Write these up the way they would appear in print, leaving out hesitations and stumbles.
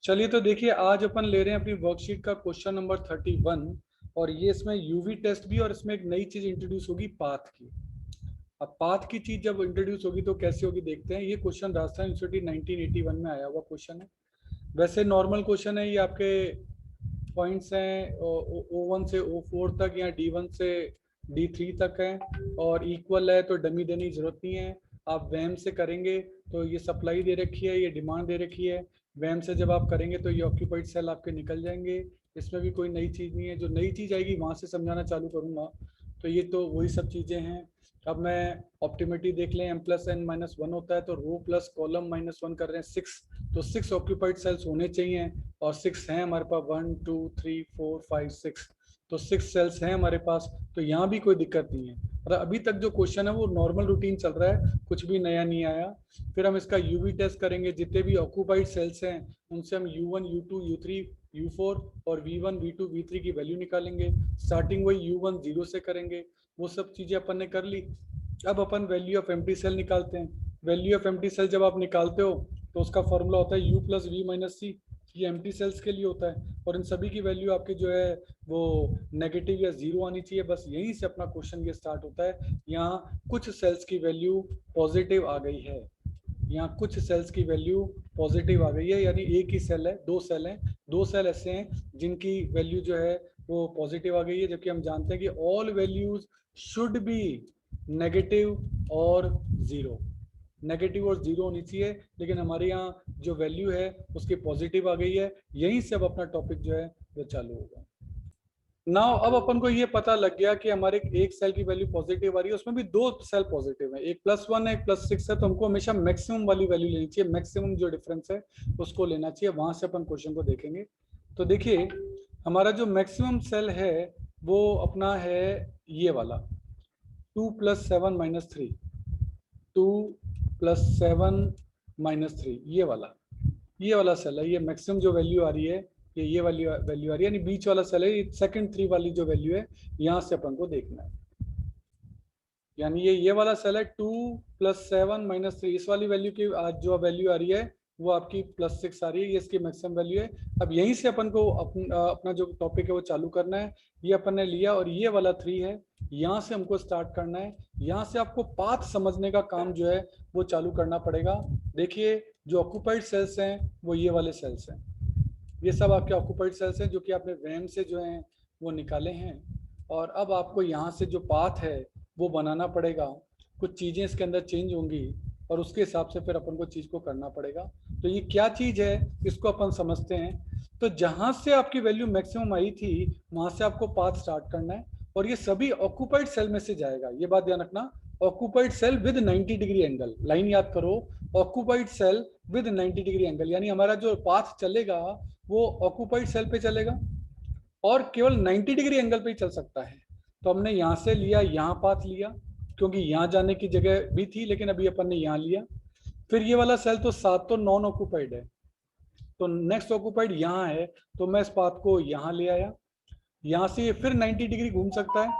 चलिए तो देखिए, आज अपन ले रहे हैं अपनी वर्कशीट का क्वेश्चन नंबर 31। और ये इसमें यूवी टेस्ट भी और इसमें एक नई चीज इंट्रोड्यूस होगी, पाथ की। अब पाथ की चीज जब इंट्रोड्यूस होगी तो कैसे होगी देखते हैं। ये क्वेश्चन राजस्थान यूनिवर्सिटी 1981 में आया हुआ क्वेश्चन है। वैसे नॉर्मल क्वेश्चन है, ये आपके पॉइंट्स हैं O1 से O4 तक या D1 से D3 तक है, और इक्वल है तो डमी देने की जरूरत नहीं है। आप वैम से करेंगे तो ये सप्लाई दे रखी है, ये डिमांड दे रखी है। वैम से जब आप करेंगे तो ये ऑक्यूपाइड सेल आपके निकल जाएंगे। इसमें भी कोई नई चीज़ नहीं है, जो नई चीज़ आएगी वहाँ से समझाना चालू करूँगा। तो ये तो वही सब चीज़ें हैं। अब मैं ऑप्टिमिटी देख लें, m+n-1 होता है तो रो प्लस कॉलम -1 कर रहे हैं 6, तो 6 ऑक्यूपाइड सेल्स होने चाहिए, और 6 हैं हमारे पास, 1 2 3 4 5 6, तो 6 सेल्स हैं हमारे पास। तो यहाँ भी कोई दिक्कत नहीं है, और अभी तक जो क्वेश्चन है वो नॉर्मल रूटीन चल रहा है, कुछ भी नया नहीं आया। फिर हम इसका यूवी टेस्ट करेंगे, जितने भी ऑक्यूपाइड सेल्स हैं उनसे हम U1 U2 U3 U4 और V1 V2 V3 की वैल्यू निकालेंगे। स्टार्टिंग वही U1 0 से करेंगे, वो सब चीजें अपन ने कर ली। अब अपन वैल्यू ऑफ एम्प्टी सेल निकालते हैं। वैल्यू ऑफ एम्प्टी सेल जब आप निकालते हो तो उसका फॉर्मूला होता है U+V-C। ये एम्प्टी सेल्स के लिए होता है, और इन सभी की वैल्यू आपके जो है वो नेगेटिव या जीरो आनी चाहिए। बस यहीं से अपना क्वेश्चन ये स्टार्ट होता है। यहाँ कुछ सेल्स की वैल्यू पॉजिटिव आ गई है, यहाँ कुछ सेल्स की वैल्यू पॉजिटिव आ गई है, यानी एक ही सेल है, दो सेल हैं, दो सेल ऐसे हैं जिनकी वैल्यू जो है वो पॉजिटिव आ गई है। जबकि हम जानते हैं कि all values should be negative और जीरो, नेगेटिव और जीरो होनी चाहिए, लेकिन हमारे यहाँ जो वैल्यू है उसकी पॉजिटिव आ गई है। यहीं से अब अपना टॉपिक जो है वो चालू होगा। नाउ अब अपन को ये पता लग गया कि हमारे एक सेल की वैल्यू पॉजिटिव आ रही है, उसमें भी दो सेल पॉजिटिव है, एक +1 है एक +6 है, तो हमको हमेशा मैक्सिमम वाली वैल्यू लेनी चाहिए, मैक्सिमम जो डिफरेंस है उसको लेना चाहिए। वहां से अपन क्वेश्चन को देखेंगे। तो देखिए, हमारा जो मैक्सिमम सेल है वो अपना है ये वाला 2 + 7 - 3, 2 + 7 - 3, ये वाला सेल है। ये मैक्सिमम जो वैल्यू आ रही है ये वाली वैल्यू आ रही है, यानी बीच वाला सेल है। ये सेकंड 3 वाली जो वैल्यू है यहाँ से अपन को देखना है, यानी ये वाला सेल है 2 + 7 - 3, इस वाली वैल्यू की आज जो वैल्यू आ रही है वो आपकी +6 आ रही है, ये इसकी मैक्सिमम वैल्यू है। अब यहीं से अपन को अपना जो टॉपिक है वो चालू करना है। ये अपन ने लिया, और ये वाला 3 है, यहाँ से हमको स्टार्ट करना है। यहाँ से आपको पाथ समझने का काम जो है वो चालू करना पड़ेगा। देखिए, जो ऑक्यूपाइड सेल्स हैं वो ये वाले सेल्स हैं, ये सब आपके ऑक्यूपाइड सेल्स हैं जो कि आपने वैम से जो हैं वो निकाले हैं। और अब आपको यहाँ से जो पाथ है वो बनाना पड़ेगा, कुछ चीज़ें इसके अंदर चेंज होंगी, और उसके हिसाब से फिर अपन को चीज़ को करना पड़ेगा। तो ये क्या चीज़ है इसको अपन समझते हैं। तो जहाँ से आपकी वैल्यू मैक्सिमम आई थी वहाँ से आपको पाथ स्टार्ट करना है, और ये सभी ऑक्यूपाइड सेल में से जाएगा, ये बात ध्यान रखना। Occupied cell with 90 degree angle, line याद करो, occupied cell with 90 degree angle, यानी हमारा जो पाथ चलेगा वो ऑक्यूपाइड सेल पे चलेगा और केवल 90 डिग्री एंगल पे ही चल सकता है। तो हमने यहाँ से लिया, यहाँ पाथ लिया, क्योंकि यहाँ जाने की जगह भी थी, लेकिन अभी अपन ने यहाँ लिया। फिर ये वाला सेल तो 7 तो नॉन ऑक्यूपाइड है, तो नेक्स्ट ऑक्यूपाइड यहाँ है, तो मैं इस पाथ को यहाँ ले आया। यहाँ से फिर 90 डिग्री घूम सकता है,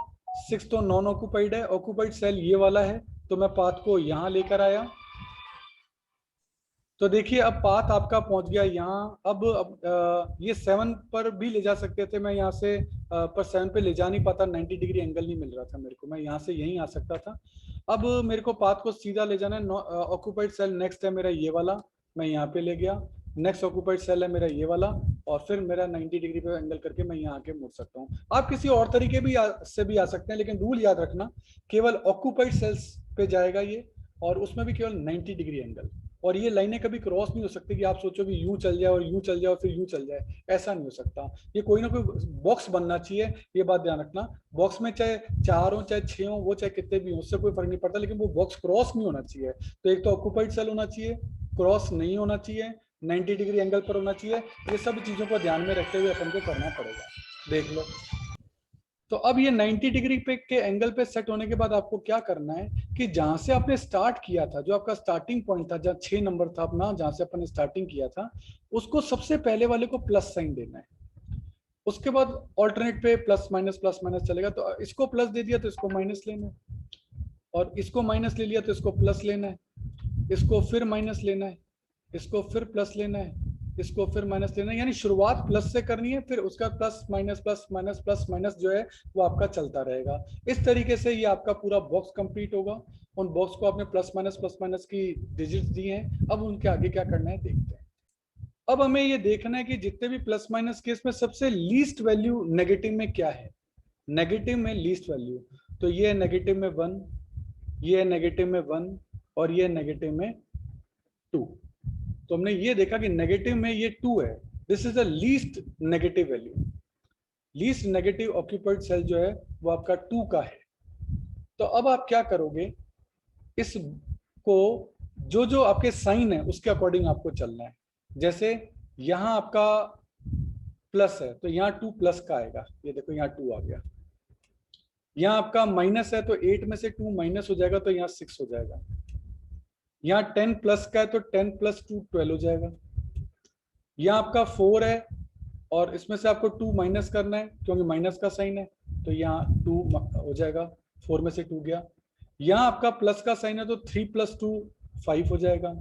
6 तो नॉन ऑक्यूपाइड है, ऑक्यूपाइड सेल ये वाला है, तो मैं पाथ को यहाँ लेकर आया। तो देखिए, अब पाथ आपका पहुंच गया यहाँ। अब ये 7 पर भी ले जा सकते थे, मैं यहाँ से पर 7 पे ले जा नहीं पाता, 90 डिग्री एंगल नहीं मिल रहा था मेरे को, मैं यहाँ से यहीं आ सकता था। अब मेरे को पाथ को सीधा ले जाना है। ऑक्यूपाइड सेल नेक्स्ट है मेरा ये वाला, मैं यहाँ पे ले गया। नेक्स्ट ऑक्यूपाइड सेल है मेरा ये वाला, और फिर मेरा 90 डिग्री पे एंगल करके मैं यहाँ आके मुड़ सकता हूँ। आप किसी और तरीके भी से भी आ सकते हैं, लेकिन रूल याद रखना, केवल ऑक्यूपाइड सेल्स पे जाएगा ये, और उसमें भी केवल 90 डिग्री एंगल। और ये लाइनें कभी क्रॉस नहीं हो सकती कि आप सोचो कि यूं चल जाए और यूं चल जाए और फिर यूं चल जाए, ऐसा नहीं हो सकता। ये कोई ना कोई बॉक्स बनना चाहिए, ये बात ध्यान रखना। बॉक्स में चाहे 4 हो चाहे 6 हो, वो चाहे कितने भी हो, उससे कोई फर्क नहीं पड़ता, लेकिन वो बॉक्स क्रॉस नहीं होना चाहिए। तो एक तो ऑक्यूपाइड सेल होना चाहिए, क्रॉस नहीं होना चाहिए, 90 डिग्री एंगल पर होना चाहिए। ये सब चीजों को ध्यान में रखते हुए अपन को करना पड़ेगा, देख लो। तो अब ये 90 डिग्री पे के एंगल पे सेट होने के बाद आपको क्या करना है कि जहां से आपने स्टार्ट किया था, जो आपका स्टार्टिंग पॉइंट था, जहां 6 नंबर था अपना, जहां से अपन स्टार्टिंग किया था, उसको सबसे पहले वाले को प्लस साइन देना है। उसके बाद ऑल्टरनेट पे प्लस माइनस चलेगा, तो इसको प्लस दे दिया तो इसको माइनस लेना है, और इसको माइनस ले लिया तो इसको प्लस लेना है, इसको फिर माइनस लेना है, इसको फिर प्लस लेना है, इसको फिर माइनस लेना है, यानी शुरुआत प्लस से करनी है, फिर उसका प्लस माइनस जो है वो आपका चलता रहेगा। इस तरीके से ये आपका पूरा बॉक्स कंप्लीट होगा। उन बॉक्स को आपने प्लस माइनस की डिजिट्स दी हैं, अब उनके आगे क्या करना है देखते हैं। अब हमें ये देखना है कि जितने भी प्लस माइनस केस में सबसे लीस्ट वैल्यू नेगेटिव में क्या है। नेगेटिव में लीस्ट वैल्यू, तो ये नेगेटिव में 1, ये नेगेटिव में 1 और ये नेगेटिव में 2। तो हमने ये देखा कि नेगेटिव में ये 2 है, this is the least negative value. Least negative occupied cell जो है वो आपका 2 का है। तो अब आप क्या करोगे, इसको जो जो आपके साइन है उसके अकॉर्डिंग आपको चलना है। जैसे यहां आपका प्लस है तो यहाँ 2 प्लस का आएगा, ये देखो यहाँ 2 आ गया। यहाँ आपका माइनस है तो 8 में से 2 माइनस हो जाएगा तो यहाँ 6 हो जाएगा। यहाँ 10 प्लस का है तो 10 प्लस 2 12 हो जाएगा। यहाँ आपका 4 है और इसमें से आपको 2 माइनस करना है क्योंकि माइनस का साइन है, तो यहाँ 2 हो जाएगा, 4 में से 2 गया। यहाँ आपका प्लस का साइन है तो 3 प्लस 2 5 हो जाएगा।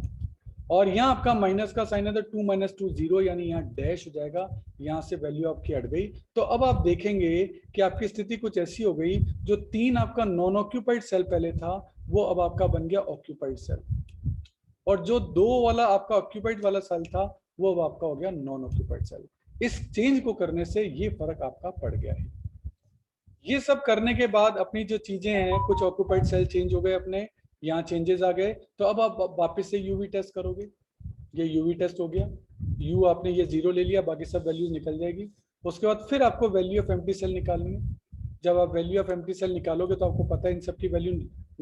और यहाँ आपका माइनस का साइन है तो 2 माइनस 2 0, यानी यहाँ डैश हो जाएगा। यहाँ से वैल्यू आपकी हट गई। तो अब आप देखेंगे कि आपकी स्थिति कुछ ऐसी हो गई, जो 3 आपका नॉन ऑक्यूपाइड सेल पहले था वो अब आपका बन गया ऑक्यूपाइड सेल, और जो 2 वाला आपका ऑक्यूपाइड वाला सेल था वो अब आपका हो गया नॉन ऑक्यूपाइड सेल। इस चेंज को करने से ये फर्क आपका पड़ गया है। ये सब करने के बाद अपनी जो चीजें हैं, कुछ ऑक्यूपाइड सेल चेंज हो गए अपने, यहाँ चेंजेस आ गए, तो अब आप वापस से यूवी टेस्ट करोगे। ये यूवी टेस्ट हो गया, यू आपने ये 0 ले लिया, बाकी सब वैल्यूज निकल जाएगी। उसके बाद फिर आपको वैल्यू ऑफ एम्प्टी सेल निकालनी है। जब आप वैल्यू ऑफ एम्प्टी सेल निकालोगे तो आपको पता है इन सब की वैल्यू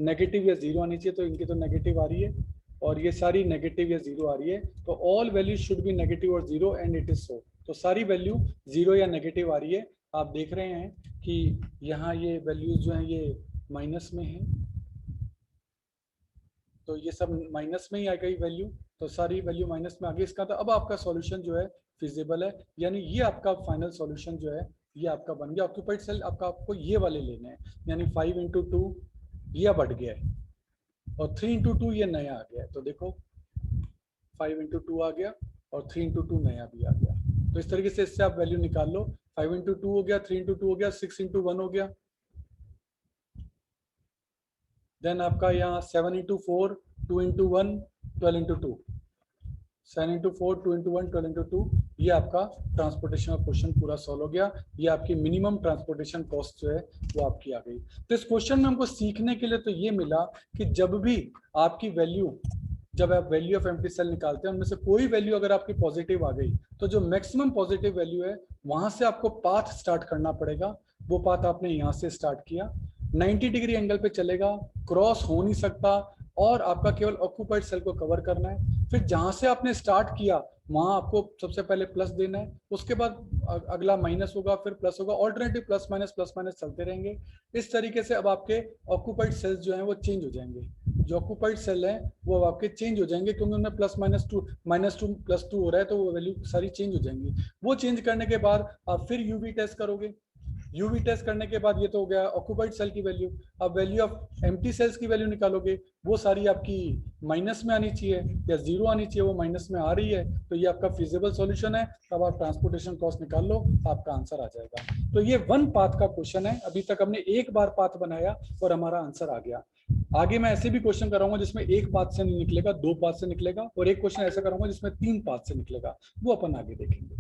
नेगेटिव या 0 आनी चाहिए, तो इनकी तो नेगेटिव आ रही है और ये सारी नेगेटिव या 0 आ रही है। तो all value should be negative और 0 एंड इट इज सो। तो सारी वैल्यू 0 या नेगेटिव आ रही है। आप देख रहे हैं कि यहाँ ये वैल्यूज जो हैं ये माइनस में है, तो ये सब माइनस में ही आ गई वैल्यू, तो सारी वैल्यू माइनस में आ गई इसका। तो अब आपका सॉल्यूशन जो है फिजिबल है, यानी ये आपका फाइनल सॉल्यूशन जो है ये आपका बन गया। ऑक्यूपाइड सेल आपको ये वाले लेने हैं, यानी 5 × 2 ये बढ़ गया है और 3 × 2 ये नया आ गया है। तो देखो 5 × 2 आ गया और 3 × 2 नया भी आ गया। तो इस तरीके से इससे आप वैल्यू निकाल लो। 5 × 2 हो गया, 3 × 2 हो गया, 6 × 1 हो गया। देन आपका यहाँ 7 × 4 2 × 1 12 × 2, 7 × 4 2 × 1 12 × 2, ये आपका ट्रांसपोर्टेशन का क्वेश्चन पूरा सॉल्व हो गया। ये आपकी मिनिमम ट्रांसपोर्टेशन कॉस्ट जो है वो आपकी आ गई। तो इस क्वेश्चन में हमको सीखने के लिए तो ये मिला कि जब भी आपकी वैल्यू, जब आप वैल्यू ऑफ एम्प्टी सेल निकालते हैं उनमें से कोई वैल्यू अगर आपकी पॉजिटिव आ गई तो जो मैक्सिमम पॉजिटिव वैल्यू है वहां से आपको पाथ स्टार्ट करना पड़ेगा। वो पाथ आपने यहाँ से स्टार्ट किया, 90 डिग्री एंगल पे चलेगा, क्रॉस हो नहीं सकता, और आपका केवल ऑक्यूपाइड सेल को कवर करना है। फिर जहां से आपने स्टार्ट किया वहां आपको सबसे पहले प्लस देना है, उसके बाद अगला माइनस होगा, फिर प्लस होगा, ऑल्टरनेटिव प्लस माइनस चलते रहेंगे। इस तरीके से अब आपके ऑक्यूपाइड सेल्स जो हैं वो चेंज हो जाएंगे। जो ऑक्यूपाइड सेल हैं वो अब आपके चेंज हो जाएंगे क्योंकि उनमें plus minus two plus two हो रहा है, तो वो वैल्यू सारी चेंज हो जाएंगी। वो चेंज करने के बाद आप फिर यूवी टेस्ट करोगे। यूवी टेस्ट करने के बाद ये तो हो गया ऑक्यूपाइड सेल की वैल्यू। अब वैल्यू ऑफ एम्प्टी सेल्स की वैल्यू निकालोगे, वो सारी आपकी माइनस में आनी चाहिए या 0 आनी चाहिए, वो माइनस में आ रही है, तो ये आपका फिजिबल सॉल्यूशन है। तब आप ट्रांसपोर्टेशन कॉस्ट निकाल लो, आपका आंसर आ जाएगा। तो ये 1 पाथ का क्वेश्चन है। अभी तक हमने एक बार पाथ बनाया और हमारा आंसर आ गया। आगे मैं ऐसे भी क्वेश्चन कराऊंगा जिसमें 1 पाथ से नहीं निकलेगा, 2 पाथ से निकलेगा, और एक क्वेश्चन ऐसा कराऊंगा जिसमें 3 पाथ से निकलेगा, वो अपन आगे देखेंगे।